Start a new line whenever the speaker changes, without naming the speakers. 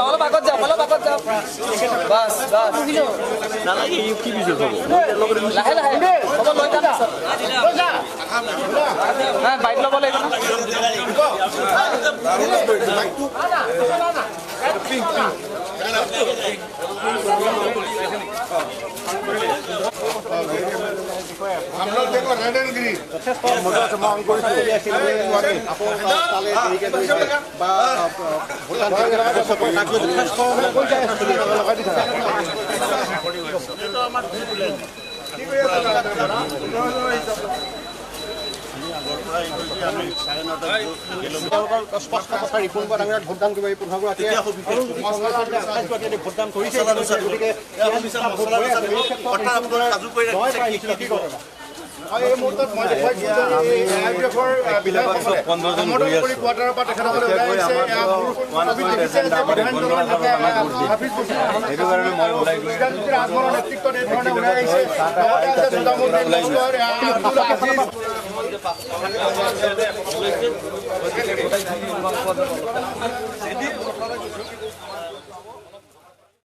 অলপ আগত যাওক বাছ
নালাগে কি বিজয় হ'ব
লাহে লাহে হ'ব লৈ যাম বাইক ল'ব লাগিব
हम लोग देखो रेड एंड ग्रीन
স্পষ্ট কথা ৰিপৰ্ট আমি ভোটদান কৰিব এই পোন্ধৰগৰাকীয়ে ভোটদান কৰিছে গতিকে এই মুহূৰ্তত মই কোৱাৰ্টাৰৰ পৰা তেখেতসকলে ওলাই আহিছে ৰাজভৱনৰ নেতৃত্বত এই ধৰণে ওলাই আহিছে লগতে আছে